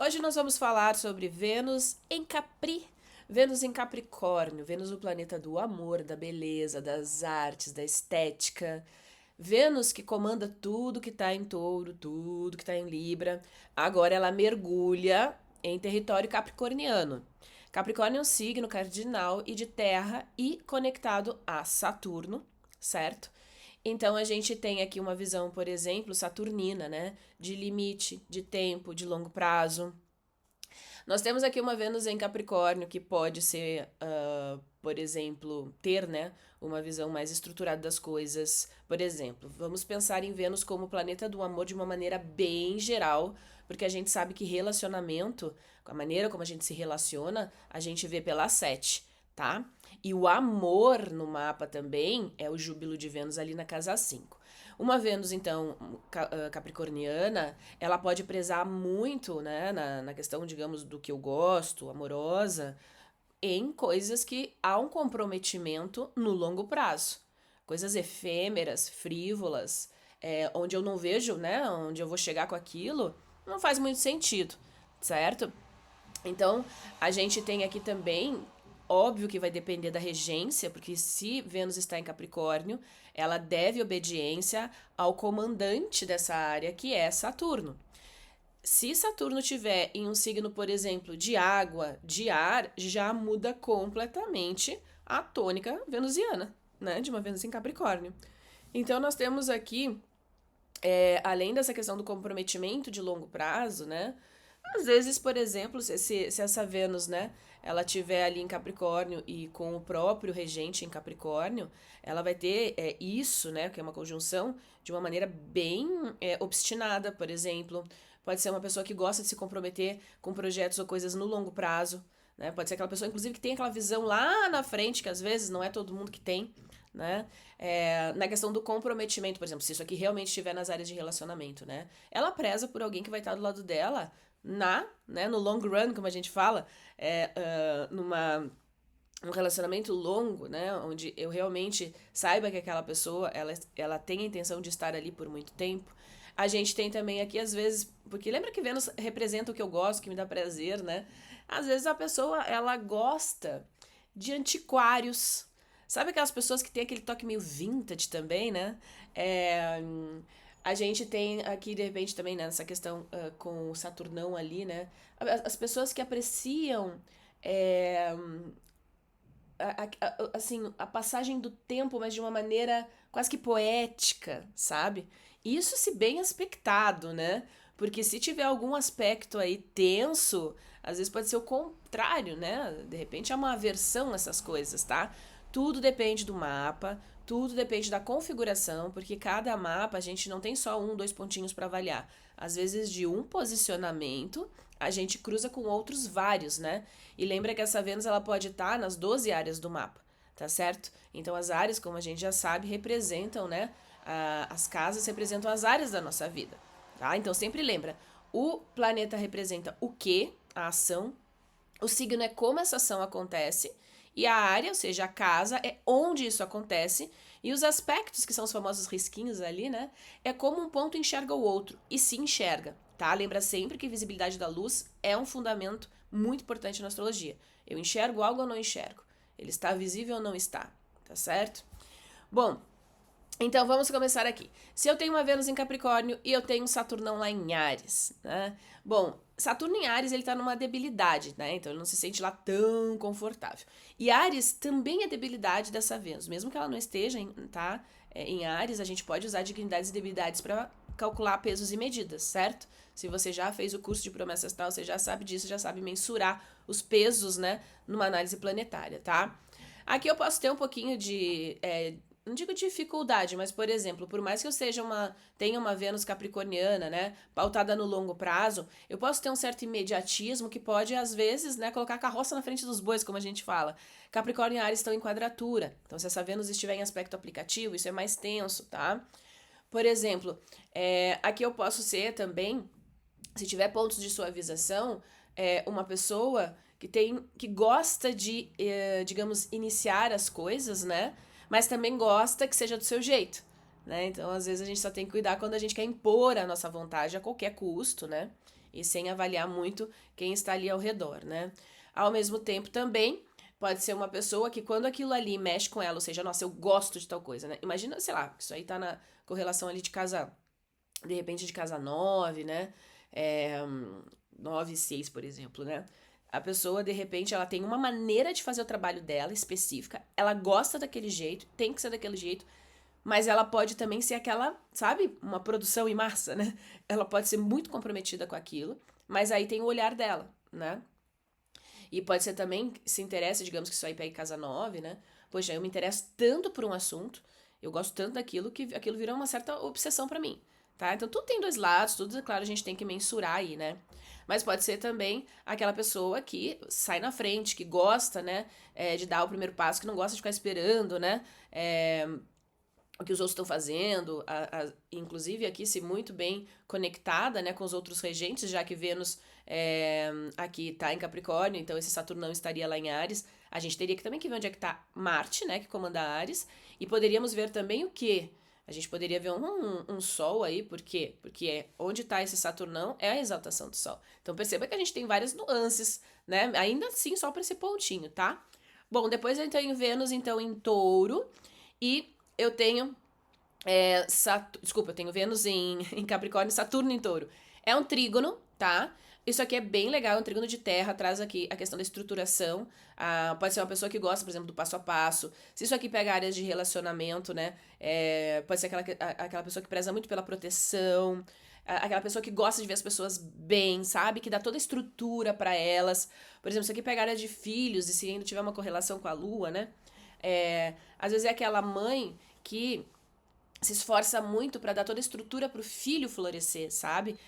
Hoje nós vamos falar sobre Vênus em Capri. Vênus em Capricórnio, Vênus o planeta do amor, da beleza, das artes, da estética. Vênus que comanda tudo que está em Touro, tudo que está em Libra. Agora ela mergulha em território capricorniano. Capricórnio é um signo cardinal e de terra e conectado a Saturno, certo? Então a gente tem aqui uma visão, por exemplo, saturnina, né? De limite, de tempo, de longo prazo. Nós temos aqui uma Vênus em Capricórnio que pode ser, por exemplo, ter, né, uma visão mais estruturada das coisas. Por exemplo, vamos pensar em Vênus como planeta do amor de uma maneira bem geral, porque a gente sabe que relacionamento, com a maneira como a gente se relaciona, a gente vê pela 7, tá? E o amor no mapa também é o júbilo de Vênus ali na casa 5. Uma Vênus, então, capricorniana, ela pode prezar muito, né, na questão, digamos, do que eu gosto, amorosa, em coisas que há um comprometimento no longo prazo. Coisas efêmeras, frívolas, onde eu não vejo, né, onde eu vou chegar com aquilo, não faz muito sentido, certo? Então, a gente tem aqui também, óbvio que vai depender da regência, porque se Vênus está em Capricórnio, ela deve obediência ao comandante dessa área, que é Saturno. Se Saturno tiver em um signo, por exemplo, de água, de ar, já muda completamente a tônica venusiana, né? De uma Vênus em Capricórnio. Então, nós temos aqui, além dessa questão do comprometimento de longo prazo, né? Às vezes, por exemplo, se essa Vênus, né, ela tiver ali em Capricórnio e com o próprio regente em Capricórnio, ela vai ter isso, né, que é uma conjunção, de uma maneira bem obstinada, por exemplo. Pode ser uma pessoa que gosta de se comprometer com projetos ou coisas no longo prazo, né? Pode ser aquela pessoa, inclusive, que tem aquela visão lá na frente, que às vezes não é todo mundo que tem, né? Na questão do comprometimento, por exemplo, se isso aqui realmente estiver nas áreas de relacionamento, né? Ela preza por alguém que vai estar do lado dela né, no long run, como a gente fala, um relacionamento longo, né, onde eu realmente saiba que aquela pessoa, ela tem a intenção de estar ali por muito tempo. A gente tem também aqui, às vezes, porque lembra que Vênus representa o que eu gosto, que me dá prazer, né? Às vezes a pessoa, ela gosta de antiquários. Sabe aquelas pessoas que tem aquele toque meio vintage também, né? É, a gente tem aqui, de repente, também, né, nessa questão com o Saturnão ali, né? As pessoas que apreciam é, assim, a passagem do tempo, mas de uma maneira quase que poética, sabe? Isso se bem aspectado, né? Porque se tiver algum aspecto aí tenso, às vezes pode ser o contrário, né? De repente é uma aversão a essas coisas, tá? Tudo depende do mapa, tudo depende da configuração, porque cada mapa a gente não tem só um, dois pontinhos para avaliar. Às vezes de um posicionamento a gente cruza com outros vários, né? E lembra que essa Vênus ela pode estar nas 12 áreas do mapa, tá certo? Então as áreas, como a gente já sabe, representam, né? As casas representam as áreas da nossa vida, tá? Então sempre lembra, o planeta representa o que, a ação, o signo é como essa ação acontece, e a área, ou seja, a casa, é onde isso acontece, e os aspectos, que são os famosos risquinhos ali, né? É como um ponto enxerga o outro, e se enxerga, tá? Lembra sempre que visibilidade da luz é um fundamento muito importante na astrologia. Eu enxergo algo ou não enxergo? Ele está visível ou não está? Tá certo? Bom, então vamos começar aqui. Se eu tenho uma Vênus em Capricórnio e eu tenho um Saturnão lá em Áries, né? Bom, Saturno em Áries ele tá numa debilidade, né? Então ele não se sente lá tão confortável. E Áries também é debilidade dessa Vênus, mesmo que ela não esteja em Áries, a gente pode usar dignidades e debilidades para calcular pesos e medidas, certo? Se você já fez o curso de promessa astral, você já sabe disso, já sabe mensurar os pesos, né, numa análise planetária, tá? Aqui eu posso ter um pouquinho de não digo dificuldade, mas, por exemplo, por mais que eu tenha uma Vênus capricorniana, né, pautada no longo prazo, eu posso ter um certo imediatismo que pode, às vezes, né, colocar a carroça na frente dos bois, como a gente fala. Capricórnio e Áries estão em quadratura, então se essa Vênus estiver em aspecto aplicativo, isso é mais tenso, tá? Por exemplo, aqui eu posso ser também, se tiver pontos de suavização, uma pessoa que gosta de, digamos, iniciar as coisas, né? Mas também gosta que seja do seu jeito, né? Então, às vezes, a gente só tem que cuidar quando a gente quer impor a nossa vontade a qualquer custo, né? e sem avaliar muito quem está ali ao redor, né? Ao mesmo tempo também pode ser uma pessoa que quando aquilo ali mexe com ela, ou seja, nossa, eu gosto de tal coisa, né? Imagina, sei lá, isso aí tá na correlação ali de casa, de repente de casa 9, né? É, 9 e 6, por exemplo, né? A pessoa, de repente, ela tem uma maneira de fazer o trabalho dela específica, ela gosta daquele jeito, tem que ser daquele jeito, mas ela pode também ser aquela, sabe, uma produção em massa, né? Ela pode ser muito comprometida com aquilo, mas aí tem o olhar dela, né? E pode ser também, se interessa, digamos que isso aí pega casa 9, né? Poxa, eu me interesso tanto por um assunto, eu gosto tanto daquilo, que aquilo virou uma certa obsessão pra mim, tá? Então tudo tem dois lados, tudo, é claro, a gente tem que mensurar aí, né? Mas pode ser também aquela pessoa que sai na frente, que gosta, né, de dar o primeiro passo, que não gosta de ficar esperando, né, o que os outros estão fazendo, inclusive aqui se muito bem conectada, né, com os outros regentes, já que Vênus aqui está em Capricórnio, então esse Saturno não estaria lá em Áries. A gente teria que também que ver onde é que está Marte, né, que comanda Áries, e poderíamos ver também o quê? A gente poderia ver um Sol aí, por quê? Porque onde está esse Saturnão é a exaltação do Sol. Então perceba que a gente tem várias nuances, né, ainda assim só para esse pontinho, tá? Bom, depois eu tenho Vênus, então, em Touro, e eu tenho desculpa, eu tenho Vênus em Capricórnio e Saturno em Touro. É um trígono, tá? Isso aqui é bem legal, é um trígono de terra, traz aqui a questão da estruturação. Pode ser uma pessoa que gosta, por exemplo, do passo a passo. Se isso aqui pega áreas de relacionamento, né? Pode ser aquela pessoa que preza muito pela proteção, aquela pessoa que gosta de ver as pessoas bem, sabe? Que dá toda a estrutura para elas. Por exemplo, se aqui pega área de filhos, e se ainda tiver uma correlação com a lua, né? Às vezes é aquela mãe que se esforça muito para dar toda a estrutura para o filho florescer, sabe?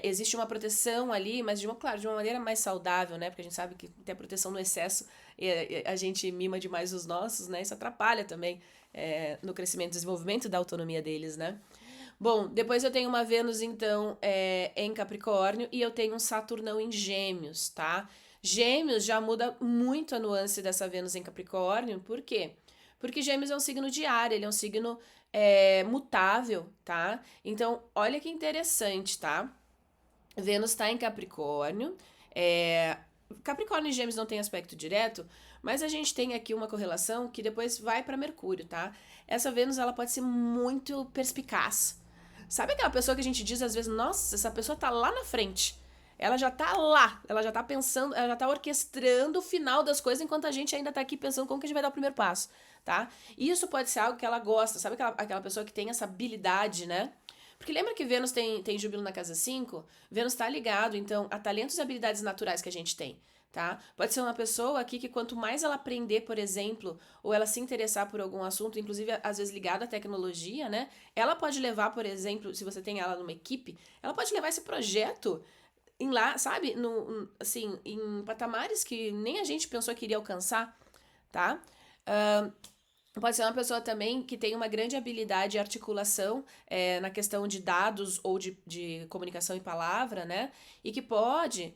Existe uma proteção ali, mas claro, de uma maneira mais saudável, né? Porque a gente sabe que tem a proteção no excesso e a gente mima demais os nossos, né? Isso atrapalha também no crescimento e desenvolvimento da autonomia deles, né? Bom, depois eu tenho uma Vênus, então, em Capricórnio e eu tenho um Saturnão em Gêmeos, tá? Gêmeos já muda muito a nuance dessa Vênus em Capricórnio, por quê? Porque Gêmeos é um signo de ar, ele é um signo mutável, tá? Então, olha que interessante, tá? Vênus está em Capricórnio. Capricórnio e Gêmeos não tem aspecto direto, mas a gente tem aqui uma correlação que depois vai para Mercúrio, tá? Essa Vênus ela pode ser muito perspicaz. Sabe aquela pessoa que a gente diz às vezes, nossa, essa pessoa tá lá na frente. Ela já tá lá, ela já tá pensando, ela já tá orquestrando o final das coisas enquanto a gente ainda tá aqui pensando como que a gente vai dar o primeiro passo, tá? E isso pode ser algo que ela gosta, sabe aquela pessoa que tem essa habilidade, né? Porque lembra que Vênus tem Júpiter na casa 5? Vênus está ligado, então, a talentos e habilidades naturais que a gente tem, tá? Pode ser uma pessoa aqui que quanto mais ela aprender, por exemplo, ou ela se interessar por algum assunto, inclusive às vezes ligado à tecnologia, né? Ela pode levar, por exemplo, se você tem ela numa equipe, ela pode levar esse projeto em lá, sabe? Assim, em patamares que nem a gente pensou que iria alcançar, tá? Pode ser uma pessoa também que tem uma grande habilidade de articulação na questão de dados ou de comunicação em palavra, né? E que pode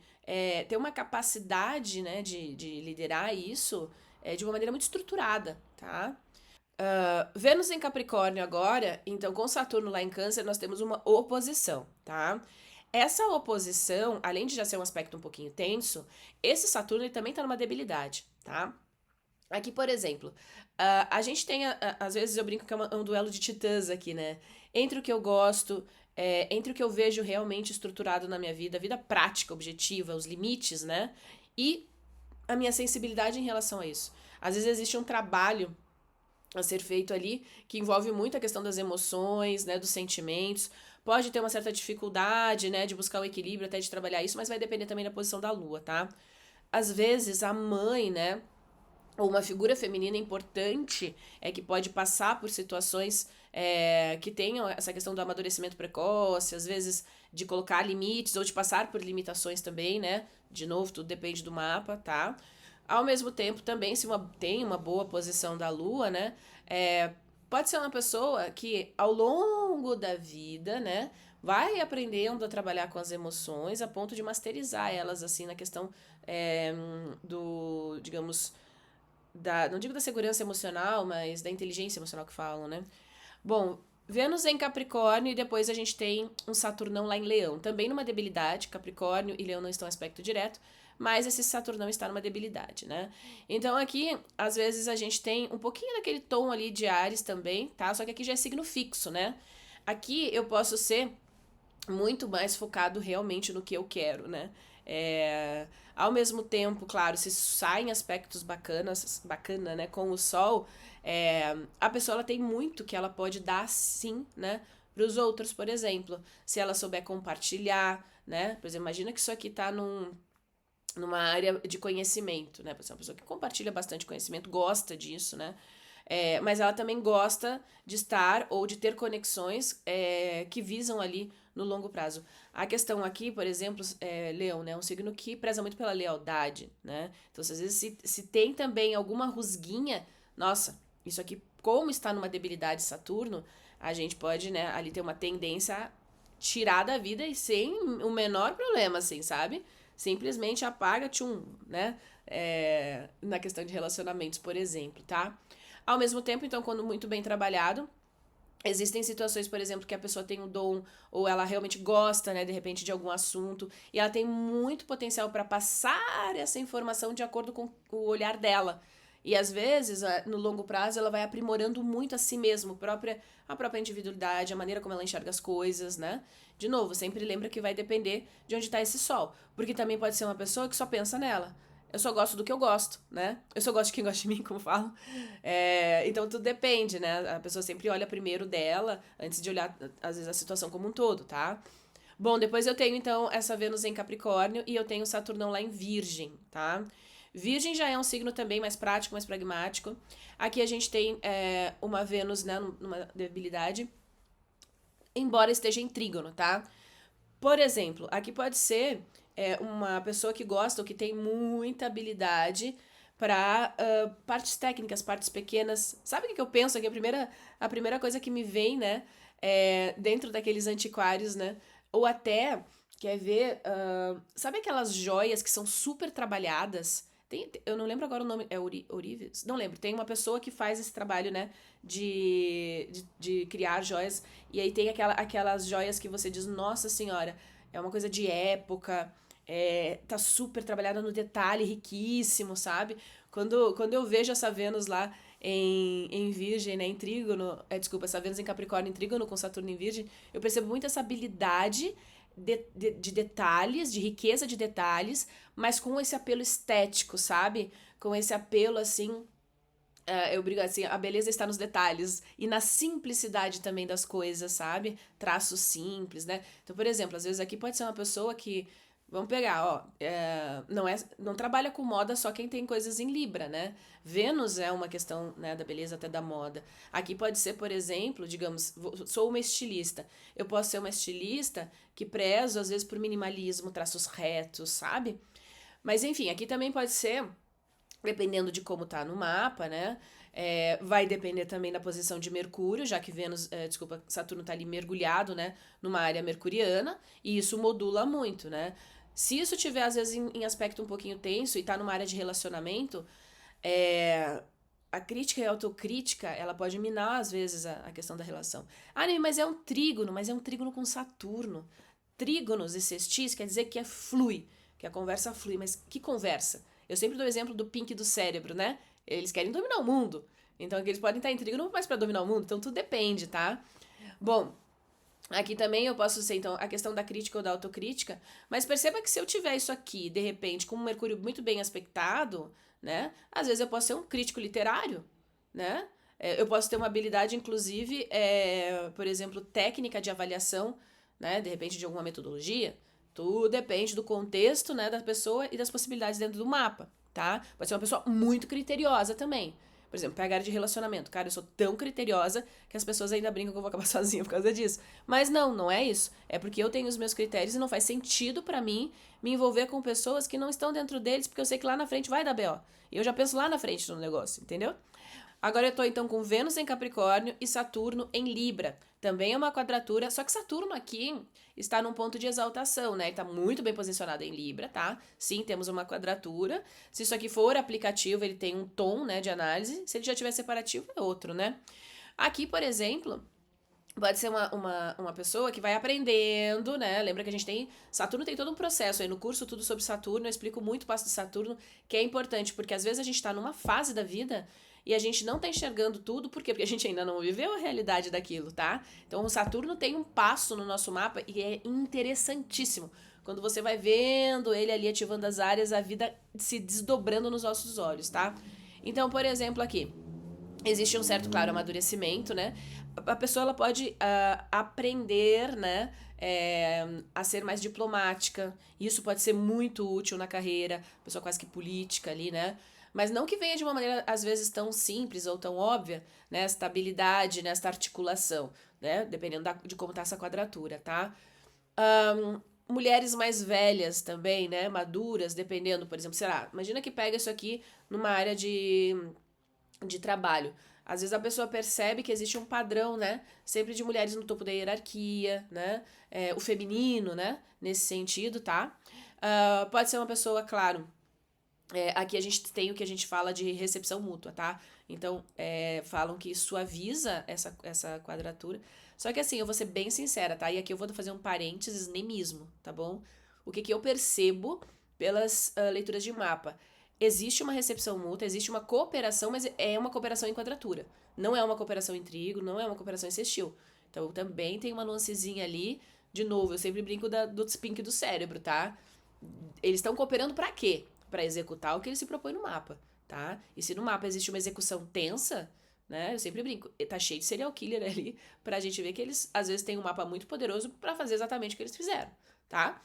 ter uma capacidade, né, de liderar isso de uma maneira muito estruturada, tá? Vênus em Capricórnio agora, então com Saturno lá em Câncer, nós temos uma oposição, tá? Essa oposição, além de já ser um aspecto um pouquinho tenso, esse Saturno ele também tá numa debilidade, tá? Aqui, por exemplo, a gente tem, às vezes eu brinco que é um duelo de titãs aqui, né? Entre o que eu gosto, entre o que eu vejo realmente estruturado na minha vida, a vida prática, objetiva, os limites, né? E a minha sensibilidade em relação a isso. Às vezes existe um trabalho a ser feito ali que envolve muito a questão das emoções, né? Dos sentimentos. Pode ter uma certa dificuldade, né? De buscar o equilíbrio, até de trabalhar isso, mas vai depender também da posição da lua, tá? Às vezes a mãe, né? Ou uma figura feminina importante que pode passar por situações que tenham essa questão do amadurecimento precoce, às vezes de colocar limites ou de passar por limitações também, né? De novo, tudo depende do mapa, tá? Ao mesmo tempo, também, se tem uma boa posição da Lua, né? Pode ser uma pessoa que, ao longo da vida, né? Vai aprendendo a trabalhar com as emoções a ponto de masterizar elas, assim, na questão digamos, não digo da segurança emocional, mas da inteligência emocional que falam, né? Bom, Vênus em Capricórnio e depois a gente tem um Saturnão lá em Leão. Também numa debilidade, Capricórnio e Leão não estão em aspecto direto, mas esse Saturnão está numa debilidade, né? Então aqui, às vezes, a gente tem um pouquinho daquele tom ali de Áries também, tá? Só que aqui já é signo fixo, né? Aqui eu posso ser muito mais focado realmente no que eu quero, né? Ao mesmo tempo, claro, se saem aspectos bacana, né, com o Sol, a pessoa ela tem muito que ela pode dar sim, né, para os outros, por exemplo, se ela souber compartilhar, né, por exemplo, imagina que isso aqui tá numa área de conhecimento, né, você é uma pessoa que compartilha bastante conhecimento, gosta disso, né, mas ela também gosta de estar ou de ter conexões que visam ali no longo prazo. A questão aqui, por exemplo, Leão, né? É um signo que preza muito pela lealdade, né? Então, às vezes, se tem também alguma rusguinha, nossa, isso aqui, como está numa debilidade Saturno, a gente pode, né, ali ter uma tendência a tirar da vida e sem o menor problema, assim, sabe? Simplesmente apaga, tchum, né? Na questão de relacionamentos, por exemplo, tá? Ao mesmo tempo, então, quando muito bem trabalhado, existem situações, por exemplo, que a pessoa tem um dom ou ela realmente gosta, né, de repente, de algum assunto e ela tem muito potencial para passar essa informação de acordo com o olhar dela. E às vezes, no longo prazo, ela vai aprimorando muito a si mesma, a própria individualidade, a maneira como ela enxerga as coisas, né? De novo, sempre lembra que vai depender de onde está esse sol. Porque também pode ser uma pessoa que só pensa nela. Eu só gosto do que eu gosto, né? Eu só gosto de quem gosta de mim, como falo. Então tudo depende, né? A pessoa sempre olha primeiro dela, antes de olhar, às vezes, a situação como um todo, tá? Bom, depois eu tenho, então, essa Vênus em Capricórnio e eu tenho Saturnão lá em Virgem, tá? Virgem já é um signo também mais prático, mais pragmático. Aqui a gente tem uma Vênus, né, numa debilidade, embora esteja em trígono, tá? Por exemplo, aqui pode ser uma pessoa que gosta ou que tem muita habilidade para partes técnicas, partes pequenas. Sabe o que eu penso aqui? A primeira coisa que me vem, né, dentro daqueles antiquários, né, ou até, quer ver, sabe aquelas joias que são super trabalhadas? Eu não lembro agora o nome, é Ourives? Não lembro. Tem uma pessoa que faz esse trabalho, né, de criar joias, e aí tem aquelas joias que você diz, nossa senhora, é uma coisa de época, tá super trabalhada no detalhe, riquíssimo, sabe? Quando eu vejo essa Vênus lá em Virgem, né, em Trígono, desculpa, essa Vênus em Capricórnio em Trígono com Saturno em Virgem, eu percebo muito essa habilidade de detalhes, de riqueza de detalhes, mas com esse apelo estético, sabe? Com esse apelo, assim, eu brigo assim, a beleza está nos detalhes e na simplicidade também das coisas, sabe? Traços simples, né? Então, por exemplo, às vezes aqui pode ser uma pessoa que, vamos pegar, ó, não trabalha com moda só quem tem coisas em Libra, né? Vênus é uma questão, né, da beleza até da moda. Aqui pode ser, por exemplo, digamos, sou uma estilista. Eu posso ser uma estilista que prezo, às vezes, por minimalismo, traços retos, sabe? Mas, enfim, aqui também pode ser dependendo de como tá no mapa, né? Vai depender também da posição de Mercúrio, já que Saturno tá ali mergulhado, né, numa área mercuriana, e isso modula muito, né? Se isso tiver, às vezes, em aspecto um pouquinho tenso e tá numa área de relacionamento, a crítica e a autocrítica, ela pode minar, às vezes, a questão da relação. Mas é um trígono com Saturno. Trígonos e sextis quer dizer que flui, que a conversa flui, mas que conversa? Eu sempre dou o exemplo do Pink do cérebro, né? Eles querem dominar o mundo. Então, eles podem estar em trígono mais para dominar o mundo. Então, tudo depende, tá? Bom, aqui também eu posso ser, então, a questão da crítica ou da autocrítica. Mas perceba que se eu tiver isso aqui, de repente, com um Mercúrio muito bem aspectado, né? Às vezes eu posso ser um crítico literário, né? Eu posso ter uma habilidade, inclusive, por exemplo, técnica de avaliação, né? De repente, de alguma metodologia. Tudo depende do contexto, né, da pessoa e das possibilidades dentro do mapa, tá? Pode ser uma pessoa muito criteriosa também. Por exemplo, pega a área de relacionamento. Cara, eu sou tão criteriosa que as pessoas ainda brincam que eu vou acabar sozinha por causa disso. Mas não é isso. É porque eu tenho os meus critérios e não faz sentido pra mim me envolver com pessoas que não estão dentro deles, porque eu sei que lá na frente vai dar B.O. E eu já penso lá na frente no negócio, entendeu? Agora eu tô então com Vênus em Capricórnio e Saturno em Libra. Também é uma quadratura, só que Saturno aqui está num ponto de exaltação, né? Ele tá muito bem posicionado em Libra, tá? Sim, temos uma quadratura. Se isso aqui for aplicativo, ele tem um tom, né, de análise. Se ele já tiver separativo, é outro, né? Aqui, por exemplo, Pode ser uma pessoa que vai aprendendo, né? Lembra que a gente tem. Saturno tem todo um processo aí no curso, tudo sobre Saturno. Eu explico muito o passo de Saturno, que é importante, porque às vezes a gente tá numa fase da vida e a gente não tá enxergando tudo, por quê? Porque a gente ainda não viveu a realidade daquilo, tá? Então o Saturno tem um passo no nosso mapa e é interessantíssimo. Quando você vai vendo ele ali ativando as áreas, a vida se desdobrando nos nossos olhos, tá? Então, por exemplo, aqui existe um certo, claro, amadurecimento, né? A pessoa ela pode aprender, né, a ser mais diplomática. Isso pode ser muito útil na carreira, pessoa quase que política ali, né? Mas não que venha de uma maneira, às vezes, tão simples ou tão óbvia, né? Esta habilidade, né? Esta articulação, né? Dependendo de como tá essa quadratura, tá? Mulheres mais velhas também, né? Maduras, dependendo, por exemplo, sei lá, imagina que pega isso aqui numa área de trabalho. Às vezes a pessoa percebe que existe um padrão, né? Sempre de mulheres no topo da hierarquia, né? O feminino, né? Nesse sentido, tá? Pode ser uma pessoa, claro. Aqui a gente tem o que a gente fala de recepção mútua, tá? Então, falam que suaviza essa quadratura. Só que assim, eu vou ser bem sincera, tá? E aqui eu vou fazer um parênteses nemismo, tá bom? O que eu percebo pelas leituras de mapa? Existe uma recepção mútua, existe uma cooperação, mas é uma cooperação em quadratura. Não é uma cooperação em trigo, não é uma cooperação em sextil. Então também tem uma nuancezinha ali. De novo, eu sempre brinco do spink do cérebro, tá? Eles estão cooperando pra quê? Pra executar o que ele se propõe no mapa, tá? E se no mapa existe uma execução tensa, né? Eu sempre brinco, tá cheio de serial killer ali pra gente ver que eles às vezes têm um mapa muito poderoso pra fazer exatamente o que eles fizeram, tá?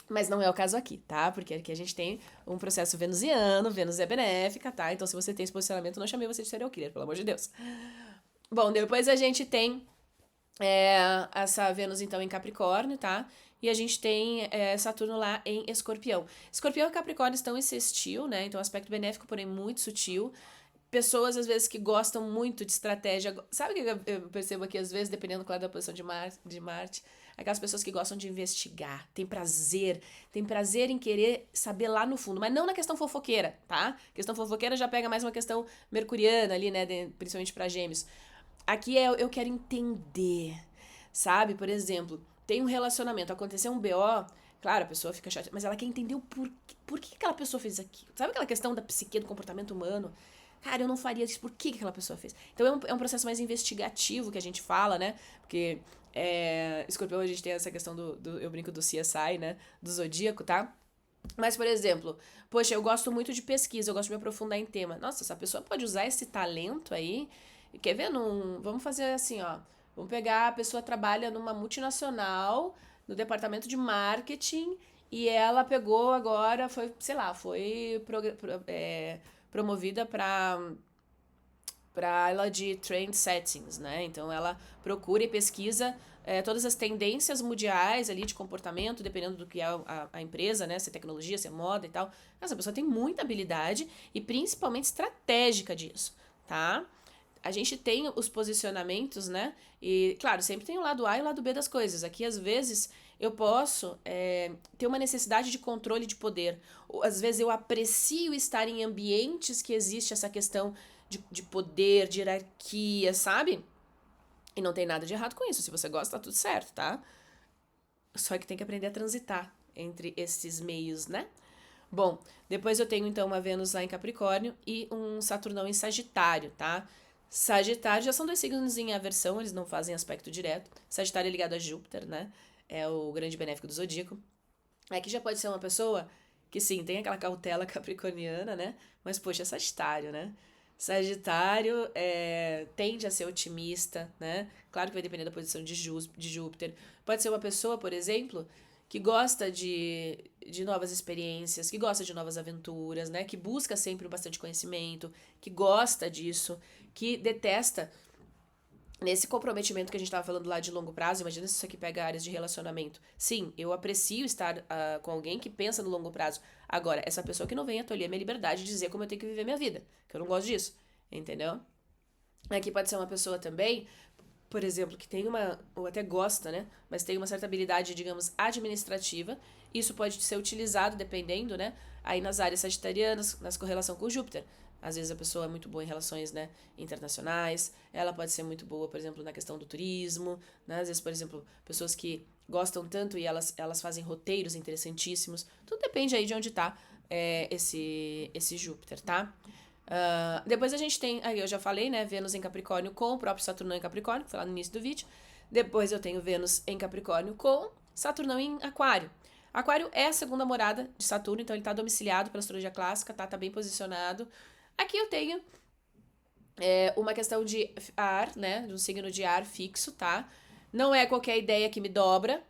Mas não é o caso aqui, tá? Porque aqui a gente tem um processo venusiano, Vênus é benéfica, tá? Então se você tem esse posicionamento, não chamei você de serial killer, pelo amor de Deus. Bom, depois a gente tem essa Vênus, então, em Capricórnio, tá? E a gente tem Saturno lá em Escorpião. Escorpião e Capricórnio estão em sextil, né? Então, aspecto benéfico, porém muito sutil. Pessoas, às vezes, que gostam muito de estratégia. Sabe o que eu percebo aqui, às vezes, dependendo, claro, da posição de Marte? Aquelas pessoas que gostam de investigar, tem prazer em querer saber lá no fundo, mas não na questão fofoqueira, tá? Questão fofoqueira já pega mais uma questão mercuriana ali, né? Principalmente para gêmeos. Aqui eu quero entender, sabe? Por exemplo, tem um relacionamento, aconteceu um BO, claro, a pessoa fica chateada, mas ela quer entender por que aquela pessoa fez aquilo. Sabe aquela questão da psique, do comportamento humano? Cara, eu não faria isso, por que aquela pessoa fez? Então é um processo mais investigativo que a gente fala, né? Porque Escorpião a gente tem essa questão eu brinco do CSI, né? Do Zodíaco, tá? Mas, por exemplo, poxa, eu gosto muito de pesquisa, eu gosto de me aprofundar em tema. Nossa, essa pessoa pode usar esse talento aí. Quer ver? Vamos fazer assim, ó. Vamos pegar, a pessoa trabalha numa multinacional, no departamento de marketing, e ela pegou agora, foi, sei lá, promovida para ela de trend settings, né? Então ela procura e pesquisa todas as tendências mundiais ali de comportamento, dependendo do que é a empresa, né? Se é tecnologia, se é moda e tal. Essa pessoa tem muita habilidade e principalmente estratégica disso, tá? A gente tem os posicionamentos, né? E, claro, sempre tem o lado A e o lado B das coisas. Aqui, às vezes, eu posso ter uma necessidade de controle de poder. Ou, às vezes, eu aprecio estar em ambientes que existe essa questão de poder, de hierarquia, sabe? E não tem nada de errado com isso. Se você gosta, tá tudo certo, tá? Só que tem que aprender a transitar entre esses meios, né? Bom, depois eu tenho então uma Vênus lá em Capricórnio e um Saturnão em Sagitário, tá? Sagitário já são dois signos em aversão, eles não fazem aspecto direto. Sagitário é ligado a Júpiter, né? É o grande benéfico do zodíaco. Aqui já pode ser uma pessoa que sim, tem aquela cautela capricorniana, né? Mas poxa, é Sagitário, né? Sagitário tende a ser otimista, né? Claro que vai depender da posição de Júpiter. Pode ser uma pessoa, por exemplo, que gosta de novas experiências, que gosta de novas aventuras, né? Que busca sempre bastante conhecimento, que gosta disso, que detesta nesse comprometimento que a gente estava falando lá de longo prazo. Imagina se isso aqui pega áreas de relacionamento. Sim, eu aprecio estar com alguém que pensa no longo prazo. Agora, essa pessoa que não vem tolher minha liberdade de dizer como eu tenho que viver minha vida, que eu não gosto disso, entendeu? Aqui pode ser uma pessoa também, por exemplo, que tem ou até gosta, né? Mas tem uma certa habilidade, digamos, administrativa. Isso pode ser utilizado, dependendo, né? Aí nas áreas sagitarianas, nas correlação com Júpiter. Às vezes a pessoa é muito boa em relações, né, internacionais. Ela pode ser muito boa, por exemplo, na questão do turismo, né? Às vezes, por exemplo, pessoas que gostam tanto e elas fazem roteiros interessantíssimos. Tudo depende aí de onde tá esse Júpiter, tá? Depois a gente tem, aí eu já falei, né, Vênus em Capricórnio com o próprio Saturnão em Capricórnio, que foi lá no início do vídeo. Depois eu tenho Vênus em Capricórnio com Saturnão em Aquário. Aquário é a segunda morada de Saturno, então ele tá domiciliado pela astrologia clássica, tá bem posicionado. Aqui eu tenho uma questão de ar, né, de um signo de ar fixo, tá? Não é qualquer ideia que me dobra.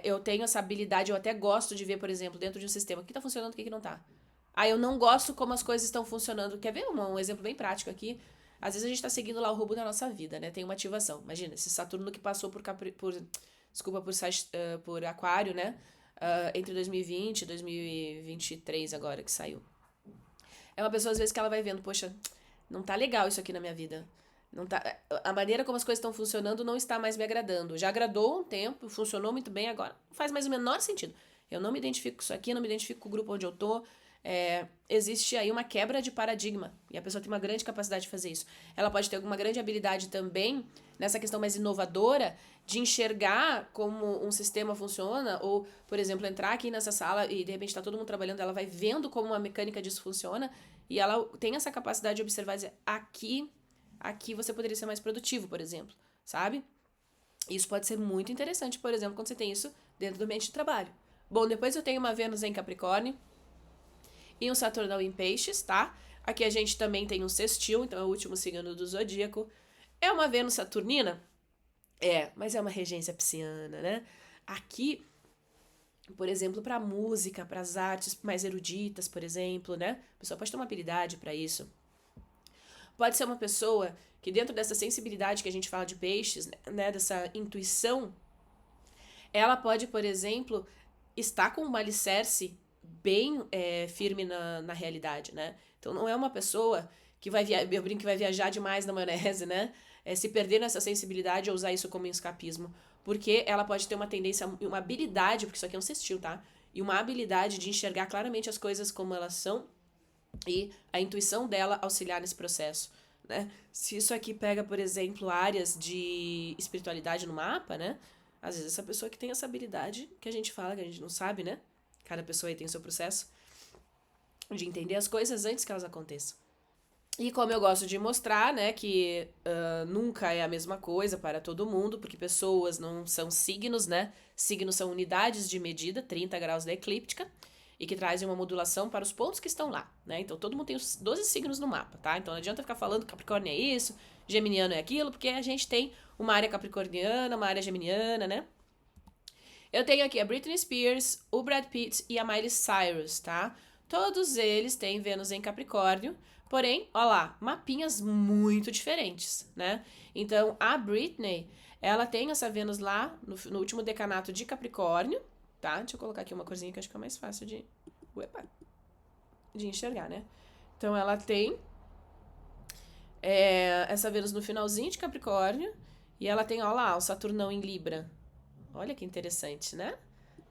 Eu tenho essa habilidade, eu até gosto de ver, por exemplo, dentro de um sistema, o que tá funcionando, o que não tá. Aí eu não gosto como as coisas estão funcionando. Quer ver um exemplo bem prático aqui? Às vezes a gente tá seguindo lá o rumo da nossa vida, né? Tem uma ativação. Imagina, esse Saturno que passou por Aquário, né? Entre 2020 e 2023 agora que saiu. É uma pessoa às vezes que ela vai vendo, poxa, não tá legal isso aqui na minha vida. Não tá, a maneira como as coisas estão funcionando não está mais me agradando. Já agradou um tempo, funcionou muito bem, agora não faz mais o menor sentido. Eu não me identifico com isso aqui, não me identifico com o grupo onde eu tô. Existe aí uma quebra de paradigma e a pessoa tem uma grande capacidade de fazer isso. Ela pode ter alguma grande habilidade também nessa questão mais inovadora de enxergar como um sistema funciona ou, por exemplo, entrar aqui nessa sala e de repente está todo mundo trabalhando, ela vai vendo como a mecânica disso funciona e ela tem essa capacidade de observar e dizer, aqui você poderia ser mais produtivo, por exemplo, sabe? Isso pode ser muito interessante, por exemplo, quando você tem isso dentro do ambiente de trabalho. Bom, depois eu tenho uma Vênus em Capricórnio e um Saturnão em Peixes, tá? Aqui a gente também tem um sextil, então é o último signo do zodíaco. É uma Vênus saturnina? Mas é uma regência pisciana, né? Aqui, por exemplo, para música, para as artes mais eruditas, por exemplo, né? A pessoa pode ter uma habilidade para isso. Pode ser uma pessoa que dentro dessa sensibilidade que a gente fala de peixes, né? Dessa intuição, ela pode, por exemplo, estar com um alicerce bem firme na realidade, né? Então não é uma pessoa que eu brinco que vai viajar demais na maionese, né? Se perder nessa sensibilidade ou usar isso como um escapismo. Porque ela pode ter uma tendência, uma habilidade, porque isso aqui é um sextil, tá? E uma habilidade de enxergar claramente as coisas como elas são e a intuição dela auxiliar nesse processo, né? Se isso aqui pega, por exemplo, áreas de espiritualidade no mapa, né? Às vezes essa pessoa que tem essa habilidade que a gente fala, que a gente não sabe, né? Cada pessoa aí tem o seu processo de entender as coisas antes que elas aconteçam. E como eu gosto de mostrar, né, que nunca é a mesma coisa para todo mundo, porque pessoas não são signos, né? Signos são unidades de medida, 30 graus da eclíptica, e que trazem uma modulação para os pontos que estão lá, né? Então todo mundo tem os 12 signos no mapa, tá? Então não adianta ficar falando que Capricórnio é isso, Geminiano é aquilo, porque a gente tem uma área capricorniana, uma área geminiana, né? Eu tenho aqui a Britney Spears, o Brad Pitt e a Miley Cyrus, tá? Todos eles têm Vênus em Capricórnio, porém, ó lá, mapinhas muito diferentes, né? Então, a Britney, ela tem essa Vênus lá no último decanato de Capricórnio, tá? Deixa eu colocar aqui uma corzinha que acho que é mais fácil de enxergar, né? Então, ela tem essa Vênus no finalzinho de Capricórnio e ela tem, ó lá, o Saturnão em Libra. Olha que interessante, né?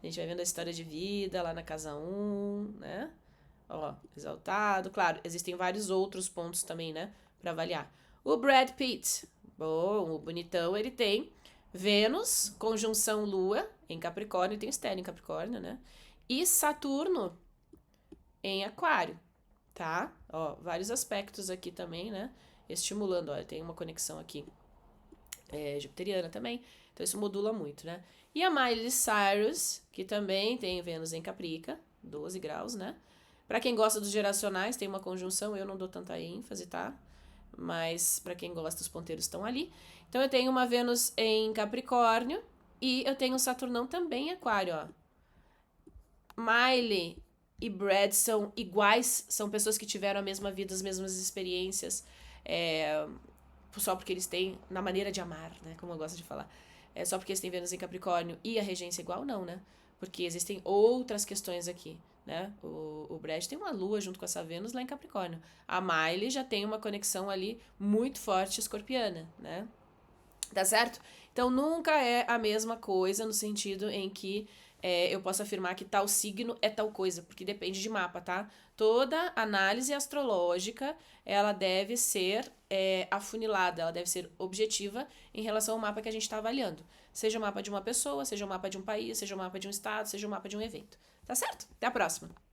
A gente vai vendo a história de vida lá na casa 1, né? Ó, exaltado. Claro, existem vários outros pontos também, né? Pra avaliar. O Brad Pitt, bom, o bonitão, ele tem Vênus, conjunção Lua, em Capricórnio, tem Estéreo em Capricórnio, né? E Saturno em Aquário, tá? Ó, vários aspectos aqui também, né? Estimulando, olha, tem uma conexão aqui jupiteriana também. Então isso modula muito, né? E a Miley Cyrus, que também tem Vênus em Caprica, 12 graus, né? Pra quem gosta dos geracionais, tem uma conjunção, eu não dou tanta ênfase, tá? Mas pra quem gosta, os ponteiros estão ali. Então eu tenho uma Vênus em Capricórnio e eu tenho um Saturnão também em Aquário, ó. Miley e Brad são iguais, são pessoas que tiveram a mesma vida, as mesmas experiências, só porque eles têm, na maneira de amar, né, como eu gosto de falar, só porque eles têm Vênus em Capricórnio e a regência igual, não, né, porque existem outras questões aqui, né, o Brad tem uma lua junto com essa Vênus lá em Capricórnio, a Miley já tem uma conexão ali muito forte escorpiana, né, tá certo? Então nunca é a mesma coisa no sentido em que eu posso afirmar que tal signo é tal coisa, porque depende de mapa, tá? Toda análise astrológica, ela deve ser afunilada, ela deve ser objetiva em relação ao mapa que a gente está avaliando. Seja o mapa de uma pessoa, seja o mapa de um país, seja o mapa de um estado, seja o mapa de um evento. Tá certo? Até a próxima!